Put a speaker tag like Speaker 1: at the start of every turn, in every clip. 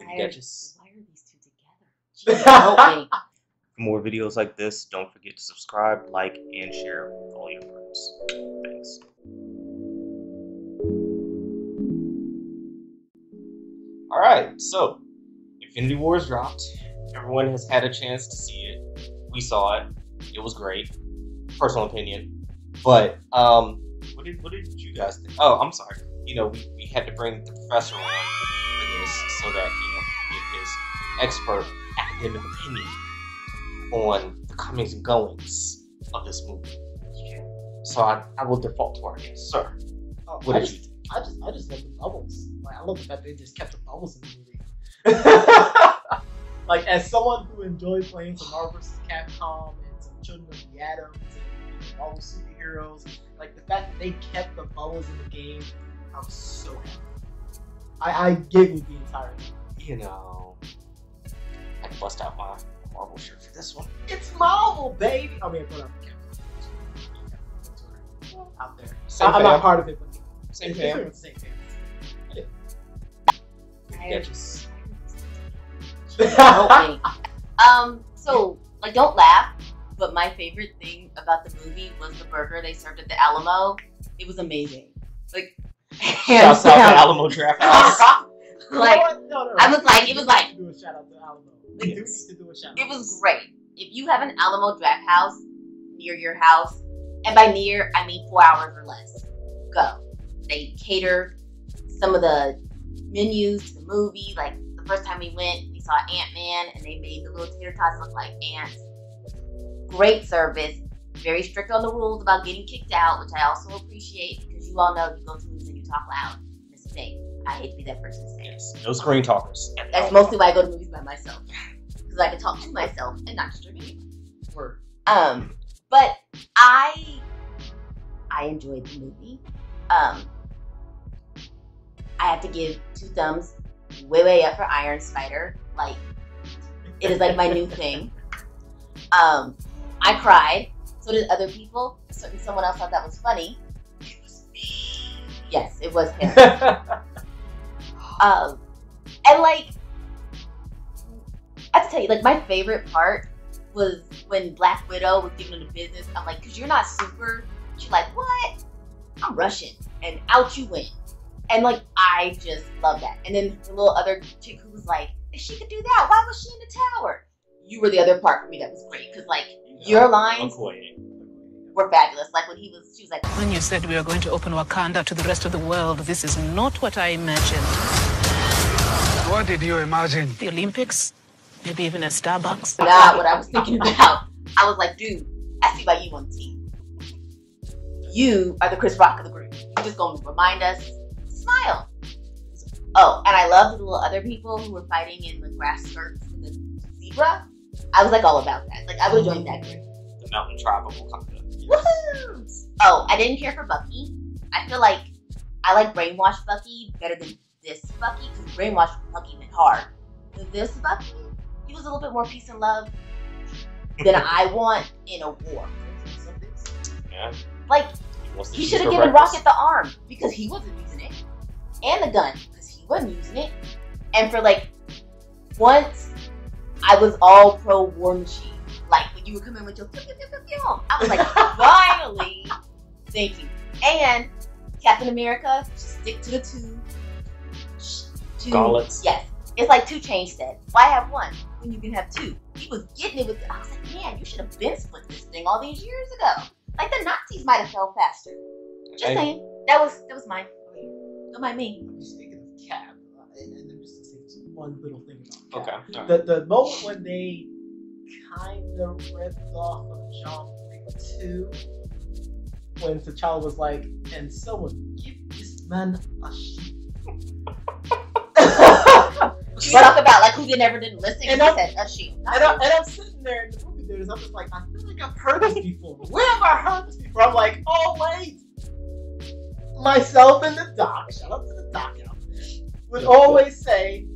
Speaker 1: Why are these two together?
Speaker 2: Help me. For more videos like this, don't forget to subscribe, like, and share with all your friends. Thanks. Alright, so Infinity War is dropped. Everyone has had a chance to see it. We saw it. It was great. Personal opinion. But what did you guys think? Oh, I'm sorry. We had to bring the professor on for this so that he give his expert academic opinion on the comings and goings of this movie. So I will default to our guest, sir. What did you think?
Speaker 3: I just love the bubbles. Like, I love the fact they just kept the bubbles in the movie. Like, as someone who enjoyed playing some Marvel vs. Capcom and some Children of the Atom and Marvel superheroes, like the fact that they kept the bubbles in the game, I was so happy. I giggled the entire time.
Speaker 2: I can bust out my Marvel shirt for this one.
Speaker 3: It's Marvel, baby. I mean, put up out there. I'm not part of it, but
Speaker 2: same fam.
Speaker 3: Same fam.
Speaker 1: Help me. So, like, don't laugh, but my favorite thing about the movie was the burger they served at the Alamo. It was amazing. Like,
Speaker 2: shouts out to Alamo Drafthouse.
Speaker 1: Like, I was like, it was like,
Speaker 3: do a shout out to Alamo. We do need to do a shout out.
Speaker 1: It was great. If you have an Alamo Drafthouse near your house, and by near, I mean 4 hours or less, go. They cater some of the menus to the movie. Like, the first time we went, we saw Ant-Man, and they made the little tater tots look like ants. Great service. Very strict on the rules about getting kicked out, which I also appreciate, because you all know you go to movies and you talk loud. That's the thing. I hate to be that person to say.
Speaker 2: Yes, no screen talkers.
Speaker 1: That's mostly why I go to movies by myself, because I can talk to myself and not disturb anyone.
Speaker 3: Word.
Speaker 1: But I enjoyed the movie. I have to give 2 thumbs way up for Iron Spider. Like, it is like my new thing. I cried. So did other people. Someone else thought that was funny. It was me. Yes, it was him. And like, I have to tell you, like, my favorite part was when Black Widow was giving him the business. I'm like, because you're not super. She's like, what? I'm Russian. And out you went. And like, I just love that. And then the little other chick who was like, if she could do that, why was she in the tower? You were the other part for me that was great. Because like, your lines were fabulous. Like when she was like,
Speaker 4: when you said we were going to open Wakanda to the rest of the world, this is not what I imagined.
Speaker 5: What did you imagine?
Speaker 4: The Olympics? Maybe even a Starbucks?
Speaker 1: Not what I was thinking about. I was like, dude, I see why you on the team. You are the Chris Rock of the group. You're just going to remind us, smile. Oh, and I love the little other people who were fighting in the grass skirts and the zebra. I was like all about that. Like, I would have joined that group.
Speaker 2: The mountain tribe of Wakanda.
Speaker 1: Woohoo! Oh, I didn't care for Bucky. I feel like I like brainwashed Bucky better than this Bucky, because brainwashed Bucky went hard. This Bucky, he was a little bit more peace and love than I want in a war.
Speaker 2: Yeah.
Speaker 1: Like, he should have given Rocket the arm, because he wasn't using it. And the gun, because he wasn't using it. And for like, once, I was all pro War Machine. Like, when you were coming with your pew, pew, pew, pew, pew, I was like, finally, thank you. And Captain America, stick to the two
Speaker 2: gauntlets.
Speaker 1: Yes. It's like 2 Chainz said, why have one when you can have 2? He was getting it with I was like, man, you should have been split this thing all these years ago. Like, the Nazis might have fell faster. Just saying. That was mine. Don't mind me.
Speaker 3: Speaking of Cap, and then just one little thing about Cap.
Speaker 2: Okay.
Speaker 3: The moment when they kind of ripped off of John Wick 2, when T'Challa was like, and someone give this man a sheep.
Speaker 1: You talk about like who never didn't listen, and I said a sheep.
Speaker 3: And I'm sitting there in the movie theaters, I'm just like, I feel like I've heard this before. Where have I heard this before? I'm like, oh wait. Myself and the doc, shout out to the doc out there, would always say,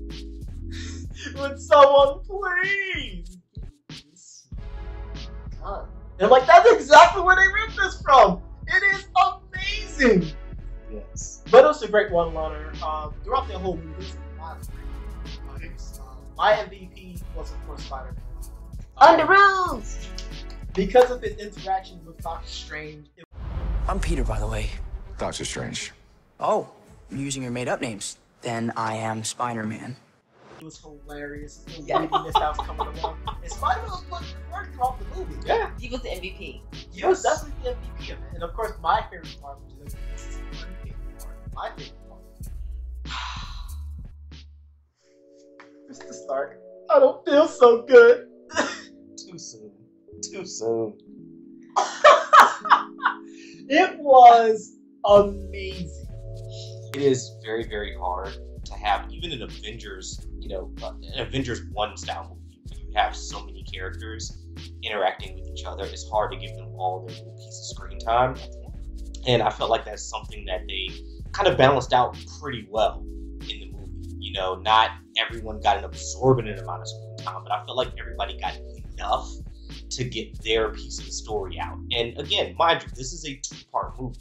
Speaker 3: would someone please? God. And I'm like, that's exactly where they ripped this from. It is amazing.
Speaker 2: Yes.
Speaker 3: But it was a great one-liner. Throughout the whole movie, there's a lot of great my MVP was of course Spider-Man.
Speaker 1: Under rules.
Speaker 3: Because of his interaction with Doctor Strange.
Speaker 6: I'm Peter, by the way.
Speaker 5: Doctor Strange.
Speaker 6: Oh, you're using your made-up names. Then I am Spider-Man.
Speaker 3: It was hilarious. The wittiness that was coming along. And Spider-Man was putting work throughout the movie.
Speaker 2: Yeah.
Speaker 1: He was the MVP.
Speaker 3: He was definitely the MVP of it. And of course, my favorite part, which is my favorite part. Mr. Stark, I don't feel so good.
Speaker 2: Too soon. Too soon.
Speaker 3: It was amazing.
Speaker 2: It is very, very hard to have, even an Avengers, an Avengers 1 style movie, where you have so many characters interacting with each other. It's hard to give them all their little piece of screen time. And I felt like that's something that they kind of balanced out pretty well in the movie. Not everyone got an absorbent amount of screen time, but I felt like everybody got enough to get their piece of the story out. And again, mind you, this is a 2-part movie.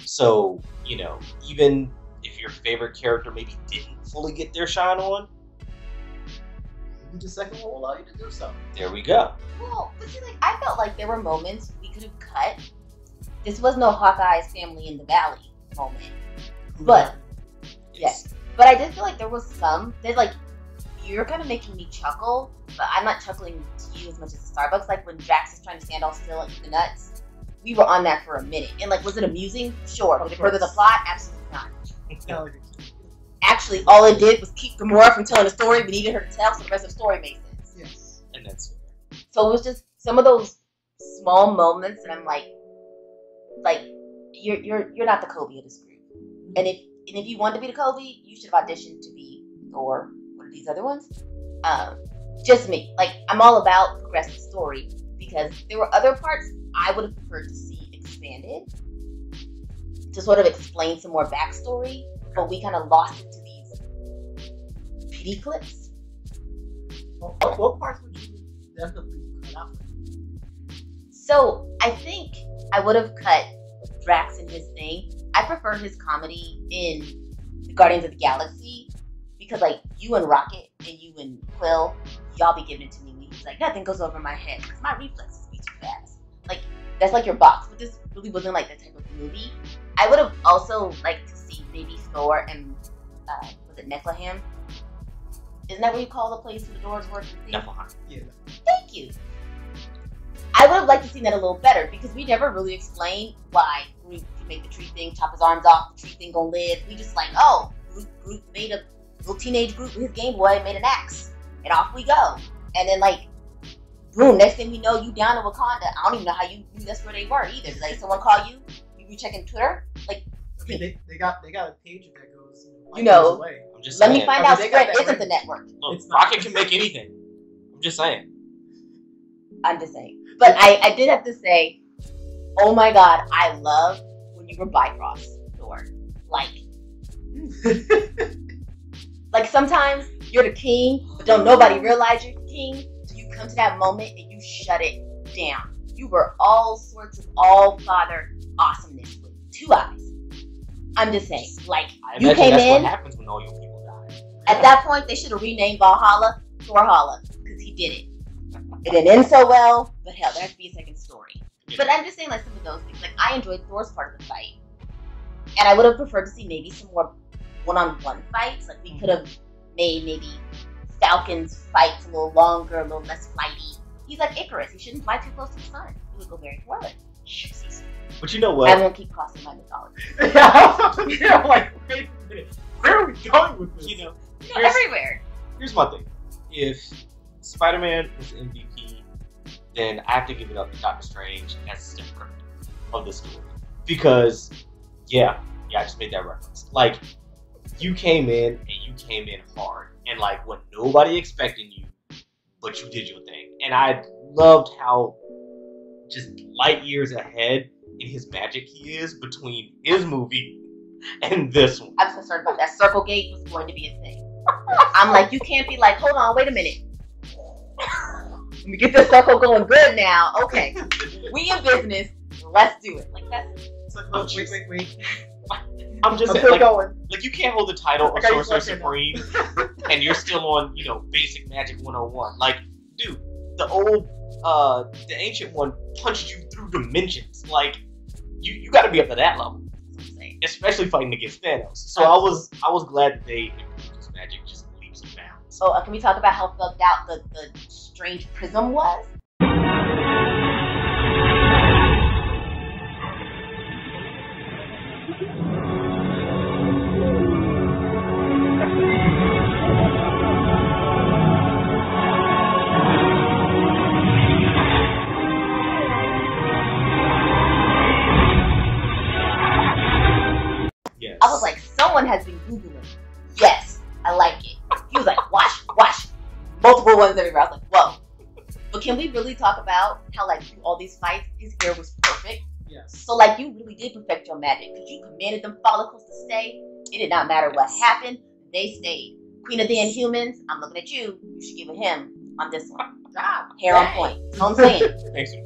Speaker 2: So, even if your favorite character maybe didn't fully get their shine on,
Speaker 3: maybe the second one will allow you to do so.
Speaker 2: There we go.
Speaker 1: Well, but see, I felt like there were moments we could have cut. This was no Hawkeye's family in the valley moment. But, yes. But I did feel like there was some, you're kind of making me chuckle, but I'm not chuckling to you as much as the Starbucks. Like when Drax is trying to stand all still and eat the nuts, we were on that for a minute. And was it amusing? Sure. Did it further the plot? Absolutely not. Actually, all it did was keep Gamora from telling a story we needed her to tell, so the rest of the story made sense.
Speaker 3: Yes.
Speaker 2: And that's
Speaker 1: so it was just some of those small moments that I'm like you're not the Kobe of this group. And if you want to be the Kobe, you should have auditioned to be Thor. What are these other ones? Just me. I'm all about progressive story because there were other parts I would have preferred to see expanded to sort of explain some more backstory, but we kind of lost it to these pity clips.
Speaker 3: Well, what parts would you definitely cut out?
Speaker 1: So I think I would have cut Drax and his thing. I prefer his comedy in the Guardians of the Galaxy because you and Rocket and you and Quill, y'all be giving it to me. He's like, nothing goes over my head because my reflexes be too fast. That's your box, but this really wasn't that type of movie. I would have also liked to see maybe Thor and was it Niflheim? Isn't that what you call the place where the doors work?
Speaker 2: Niflheim.
Speaker 3: Yeah.
Speaker 1: Thank you. I would have liked to see that a little better because we never really explained why Groot can make the tree thing, chop his arms off, the tree thing gonna live. We just Groot made a little teenage Groot with his Game Boy and made an axe, and off we go. And then boom, next thing we know, you down in Wakanda. I don't even know how you knew that's where they were either. Did someone call you? You checking Twitter?
Speaker 3: They got a page that goes away.
Speaker 2: I'm just
Speaker 1: let
Speaker 2: saying.
Speaker 1: me find out Sprint isn't the network.
Speaker 2: Look, Rocket can make anything. I'm just saying.
Speaker 1: But I did have to say, oh my god, I love when you were Bifrost Thor. Sometimes you're the king, but don't nobody realize you're the king. So you come to that moment and you shut it down. You were all sorts of all-father awesomeness with 2 eyes. I'm just saying, you came in.
Speaker 2: What happens when all your people die.
Speaker 1: At that point, they should have renamed Valhalla Thorhalla because he did it. It didn't end so well, but hell, there has to be a second story. Yeah. But I'm just saying, some of those things. I enjoyed Thor's part of the fight, and I would have preferred to see maybe some more one-on-one fights. We could have made maybe Falcon's fights a little longer, a little less flighty. He's like Icarus. He shouldn't fly too close to the sun. He would go very forward.
Speaker 2: But you know what?
Speaker 1: I won't keep crossing my mythology.
Speaker 3: I'm like, wait a minute. Where are we going with this?
Speaker 1: Everywhere.
Speaker 2: Here's my thing. If Spider-Man was the MVP, then I have to give it up to Doctor Strange as Steph Curry of the story. Because, I just made that reference. You came in and you came in hard. And, when nobody expecting you, but you did your thing. And I loved how just light years ahead in his magic he is between his movie and this one.
Speaker 1: I'm concerned about that. Circle Gate was going to be a thing. I'm you can't be hold on, wait a minute. Let me get this circle going good now. Okay. We in business. Let's do it. That's...
Speaker 3: wait.
Speaker 2: I'm just
Speaker 3: I'm
Speaker 2: saying,
Speaker 3: still going.
Speaker 2: like you can't hold the title of
Speaker 3: I got you
Speaker 2: Sorcerer
Speaker 3: working
Speaker 2: Supreme and you're still on, basic magic 101. Like, dude, the ancient one punched you through dimensions. Like, you got to be up to that level, especially fighting against Thanos. So I was glad that they improved his magic just leaps and bounds.
Speaker 1: So can we talk about how bugged out the strange prism was?
Speaker 2: Yes.
Speaker 1: I was like, someone has been Googling. Yes, I like it. He was like, watch. Multiple ones everywhere. I was like, whoa. But can we really talk about how, like, through all these fights, his hair was perfect?
Speaker 3: Yes.
Speaker 1: So, like, you really did perfect your magic because you commanded them follicles to stay. It did not matter what happened. They stayed. Queen of the Inhumans, I'm looking at you. You should give it him on this one. Hair on point. That's what I'm saying.
Speaker 2: Thanks for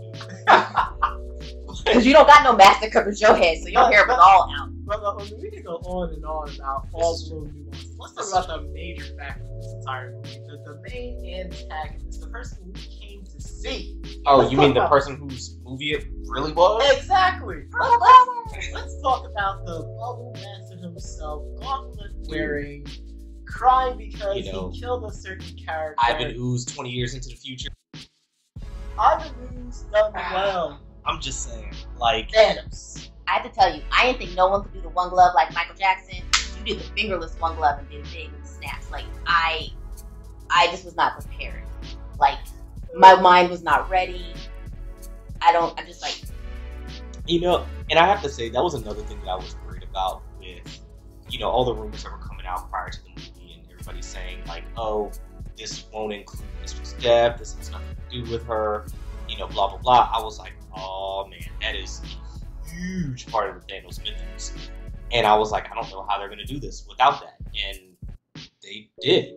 Speaker 1: Because you don't got no master covers your head, so your hair was all out.
Speaker 3: But we can go on and on about all the little nuances. Let's talk about the major factor of this entire movie. The main antagonist, the person we came to see.
Speaker 2: Oh, you mean the person whose movie it really was?
Speaker 3: Exactly. Let's talk about the bubble master himself, gauntlet wearing, crying because he killed a certain character.
Speaker 2: Ivan Ooze 20 years into the future.
Speaker 3: Ivan Ooze done well.
Speaker 2: I'm just saying, like
Speaker 3: Thanos.
Speaker 1: I have to tell you, I didn't think no one could do the one glove like Michael Jackson. You did the fingerless one glove and did it big with the snaps. Like, I just was not prepared. Like, my mind was not ready. I'm just like...
Speaker 2: And I have to say, that was another thing that I was worried about with, all the rumors that were coming out prior to the movie and everybody saying, like, oh, this won't include Mistress Death, this has nothing to do with her, blah, blah, blah. I was like, oh, man, that is a huge part of the Thanos mythos. And I was like, I don't know how they're going to do this without that. And they did.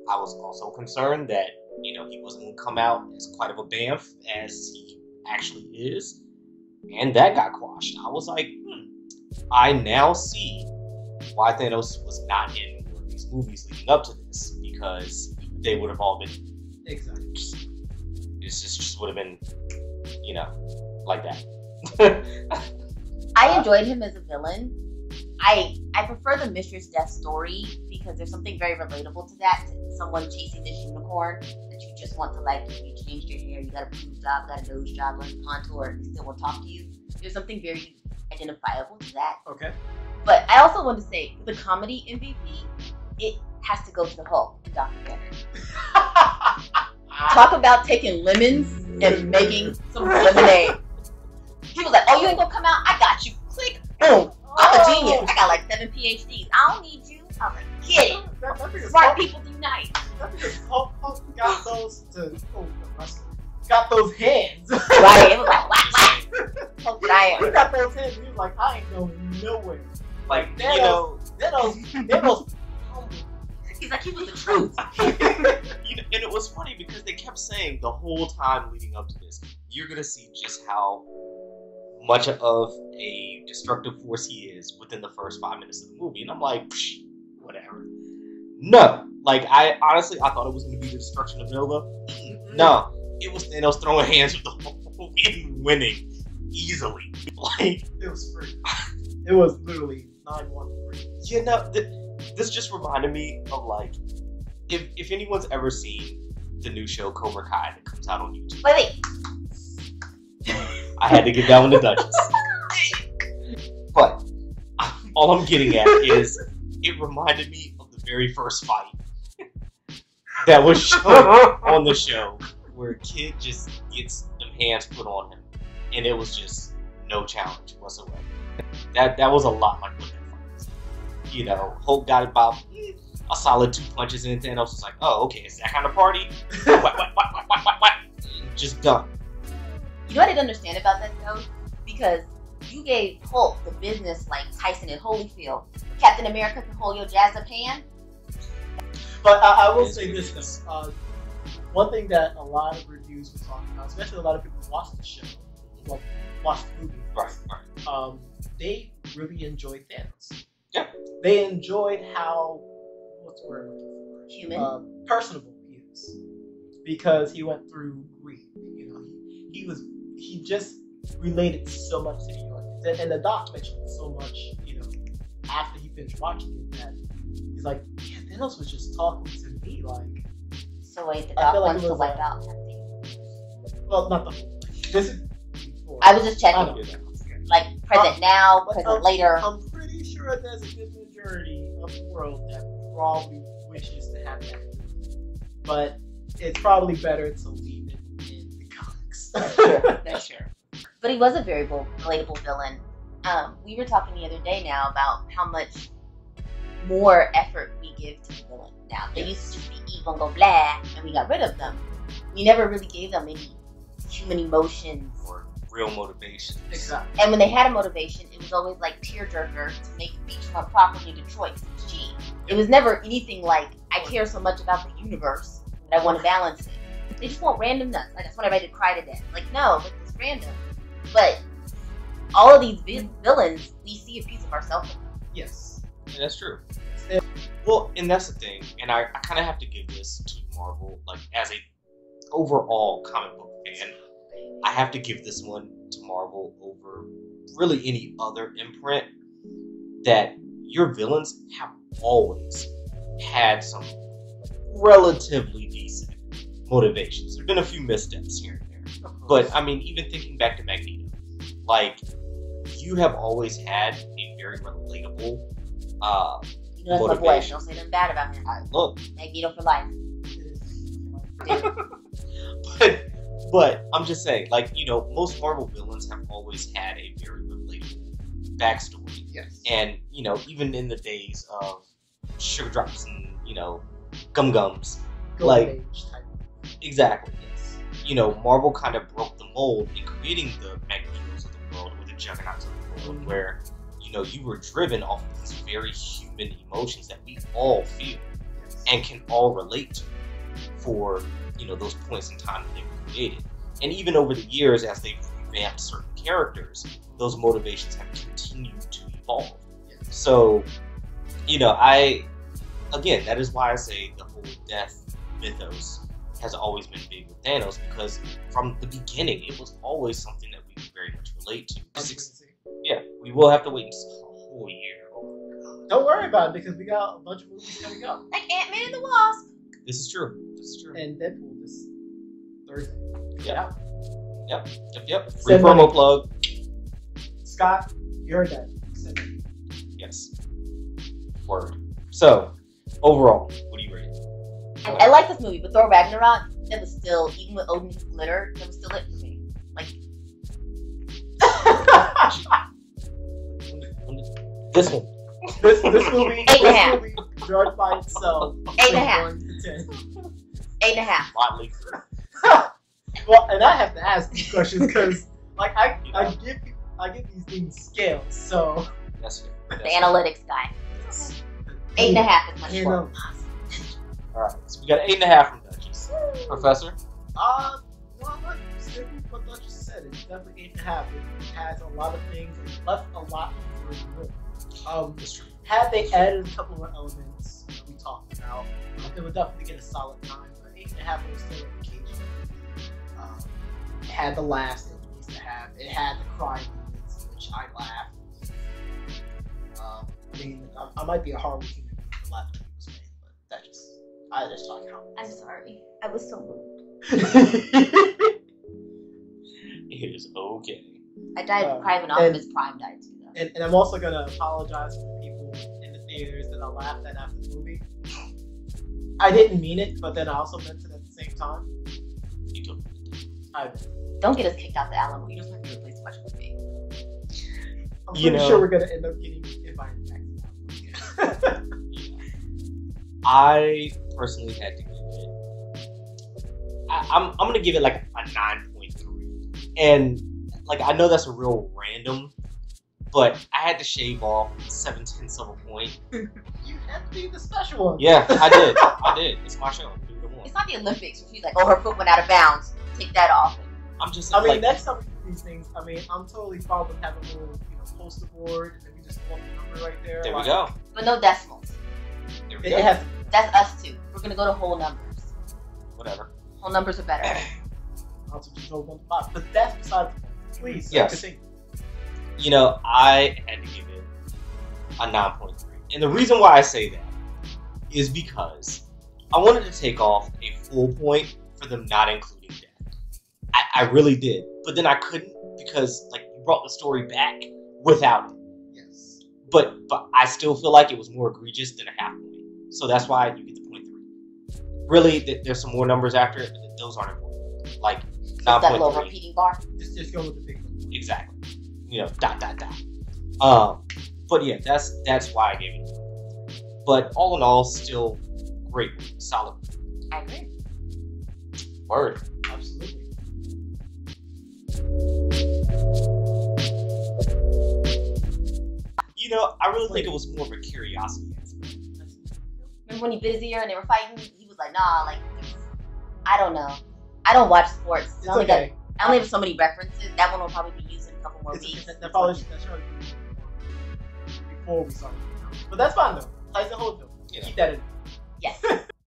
Speaker 2: I was also concerned that, he wasn't going to come out as quite of a bamf as he actually is. And that got quashed. I was like, I now see why Thanos was not in one of these movies leading up to this, because they would have all been
Speaker 3: exactly.
Speaker 2: It just would have been, like that.
Speaker 1: I enjoyed him as a villain. I prefer the Mistress Death story because there's something very relatable to that. To someone chasing this unicorn that you just want to, like, you changed your hair, you got a blue job, got a nose job, learn contour, and they still won't talk to you. There's something very identifiable to that.
Speaker 3: Okay.
Speaker 1: But I also want to say, the comedy MVP, it has to go to the Hulk and Dr. Banner. Talk about taking lemons and making some lemonade. He was like, oh, you ain't gonna come out? I got you. Click. Boom. I'm a genius. I got like 7 PhDs. I don't need you. I was like, get it. Smart people unite.
Speaker 3: That's because Hulk got those got those hands.
Speaker 1: Right. It was like, whack. Hulk giant.
Speaker 3: He got those hands. He was like, I ain't going nowhere.
Speaker 2: Like,
Speaker 3: Thanos.
Speaker 1: He's like, he was the truth.
Speaker 2: And it was funny because they kept saying the whole time leading up to this, you're gonna see just how much of a destructive force he is within the first 5 minutes of the movie. And I'm like, whatever. No. Like, I thought it was gonna be the destruction of Nova. No. It was Thanos throwing hands with the whole and winning easily. Like,
Speaker 3: it was free. It was literally 9-1 free.
Speaker 2: This just reminded me of, like, if anyone's ever seen the new show Cobra Kai that comes out on YouTube.
Speaker 1: Wait.
Speaker 2: I had to give that one to Duchess. But all I'm getting at is it reminded me of the very first fight that was shown on the show where a kid just gets them hands put on him and it was just no challenge whatsoever. That was a lot like what that fight was. Hulk got about a solid 2 punches in, Thanos was like, oh, okay, it's that kind of party? What? Just done.
Speaker 1: You know what I didn't understand about that, though? Because you gave Hulk the business like Tyson and Holyfield. Captain America can hold your jazz up hand.
Speaker 3: But I will say this, though. One thing that a lot of reviews were talking about, especially a lot of people who watched the show, watched the movie,
Speaker 2: right.
Speaker 3: They really enjoyed Thanos.
Speaker 2: Yeah.
Speaker 3: They enjoyed how, what's the word I'm looking for?
Speaker 1: Human.
Speaker 3: Personable he is, because he went through grief. You know, he just related so much to the audience, and the doc mentioned so much. You know, after he finished watching it, that he's like, yeah, Thanos was just talking to me, like.
Speaker 1: So wait, the
Speaker 3: I
Speaker 1: doc
Speaker 3: feel like
Speaker 1: wants
Speaker 3: it
Speaker 1: to
Speaker 3: was,
Speaker 1: wipe out everything.
Speaker 3: Well, not the whole thing. This is before.
Speaker 1: I was just
Speaker 3: I
Speaker 1: checking.
Speaker 3: know.
Speaker 1: Like present now,
Speaker 3: But
Speaker 1: present later.
Speaker 3: I'm pretty sure there's a good majority of the world that probably wishes to have that movie. But it's probably better to leave it in the comics.
Speaker 1: That's true. But he was a very relatable villain. We were talking the other day now about how much more effort we give to the villain now. They used to just be evil and go blah, and we got rid of them. We never really gave them any human emotions.
Speaker 2: Or real motivations.
Speaker 3: Exactly.
Speaker 1: And when they had a motivation, it was always like tearjerker to make beachfront property in Detroit cheap. It was never anything like, I care so much about the universe that I want to balance it. They just want random nuts. I just want everybody to cry to death. Like, no, it's random. But all of these villains, we see a piece of ourselves in them.
Speaker 3: Yes.
Speaker 2: Yeah, that's true. Well, and that's the thing, and I kind of have to give this to Marvel, like, as a overall comic book fan, I have to give this one to Marvel over really any other imprint, that your villains have always had some relatively decent motivations. There have been a few missteps here and there. But, I mean, even thinking back to Magneto, like, you have always had a very relatable
Speaker 1: You know, that's my boy. Don't say nothing bad about him.
Speaker 2: look.
Speaker 1: Magneto for life.
Speaker 2: But I'm just saying, like, you know, most Marvel villains have always had a very relatable backstory.
Speaker 3: Yes.
Speaker 2: And, you know, even in the days of Sugar Drops and, you know, Gum Gums, like,
Speaker 3: type.
Speaker 2: exactly, yes. You know, Marvel kind of broke the mold in creating the Magnetos of the world, or the Juggernauts of the world, where, you know, you were driven off of these very human emotions that we all feel and can all relate to for, you know, those points in time that they were created. And even over the years, as they've revamped certain characters, those motivations have continued to evolve. So, you know, again, that is why I say the whole death mythos has always been big with Thanos, because from the beginning, it was always something that we could very much relate to. Yeah, we will have to wait until a whole year.
Speaker 3: Don't worry about it, because we got a bunch of movies coming up.
Speaker 1: Like Ant-Man and the Wasp.
Speaker 2: This is true. This is true.
Speaker 3: And Deadpool this Thursday.
Speaker 2: Yep. Yep. Free
Speaker 3: Send
Speaker 2: promo
Speaker 3: money.
Speaker 2: plug.
Speaker 3: Scott, you heard that. Send money.
Speaker 2: Yes. Word. So, overall, what do you rate?
Speaker 1: I like this movie, but Thor Ragnarok, that was still, even with Odin's glitter, that was still it for me. Like,
Speaker 2: This one.
Speaker 3: This movie,
Speaker 1: 8.5.
Speaker 3: movie, judged by itself,
Speaker 1: 8.5.
Speaker 3: is 1 to 10.
Speaker 1: 8.5.
Speaker 2: Motley.
Speaker 3: Well, and I have to ask these questions because, like, I give these things scales, so.
Speaker 2: That's fair.
Speaker 1: The analytics guy. 8.5 is my score.
Speaker 2: Alright, so we got 8.5 from Duchess. Professor?
Speaker 3: Well, I'm sticking with what Duchess said. It's definitely 8.5. It has a lot of things. It left a lot for the room. Had they added a couple more elements that we talked about, it would definitely get a solid 9. But 8.5 was still an occasion. It had the laughs that it needs to have. It had the cry moments, which I laughed. I mean, I might be a horrible human being for laughing at people's pain, but I just talk comments.
Speaker 1: I'm sorry. I was so moved.
Speaker 2: It is okay.
Speaker 1: I died crying when Optimus Prime died too, though.
Speaker 3: And I'm also going to apologize to the people in the theaters that I laughed at after the movie. I didn't mean it, but then I also meant it at the same time.
Speaker 2: You took it.
Speaker 1: Don't get us kicked out the Alamo. You just want to replace much with me.
Speaker 3: I'm pretty sure we're going to end up getting invited back to that.
Speaker 2: I personally had to give it. I'm gonna give it like a 9.3, and like I know that's a real random, but I had to shave off 7/10 of a point.
Speaker 3: You had to be the special one.
Speaker 2: Yeah, I did. It's my show. Do what I want.
Speaker 1: It's not the Olympics where she's like, oh, her foot went out of bounds. Take that off.
Speaker 2: I'm just.
Speaker 3: I mean,
Speaker 2: like,
Speaker 3: next time we do these things, I mean, I'm totally fine with having a little, a poster board, and then we just want the number right there.
Speaker 2: There we
Speaker 3: like,
Speaker 2: go.
Speaker 1: But no decimals.
Speaker 2: There we
Speaker 3: It
Speaker 2: go.
Speaker 3: has
Speaker 1: That's us too. We're gonna go to whole numbers.
Speaker 2: Whatever.
Speaker 1: Whole numbers are better.
Speaker 3: also just over 1 but that's beside the point. Please,
Speaker 2: Yes.
Speaker 3: continue.
Speaker 2: You know, I had to give it a 9.3. And the reason why I say that is because I wanted to take off a full point for them not including death. I really did. But then I couldn't because like you brought the story back without it.
Speaker 3: Yes.
Speaker 2: But I still feel like it was more egregious than a half point. So that's why you get the 0.3. Really, there's some more numbers after it, but those aren't important. Like
Speaker 1: Just that little
Speaker 2: 9.3.
Speaker 1: repeating bar.
Speaker 3: Just go with the big one.
Speaker 2: Exactly. You know, ... But yeah, that's why I gave it. But all in all, still great, solid.
Speaker 1: I agree.
Speaker 2: Word.
Speaker 3: Absolutely.
Speaker 2: You know, I really think it was more of a curiosity aspect.
Speaker 1: Remember when he bit his ear and they were fighting? He was like, nah, like, I don't know. I don't watch sports.
Speaker 3: It's
Speaker 1: I only
Speaker 3: okay.
Speaker 1: I only have so many references. That one will probably be used in a couple more weeks.
Speaker 3: That probably should have before we started. But that's fine though. Tyson Holyfield.
Speaker 2: Yeah.
Speaker 3: Keep that in.
Speaker 1: Yes.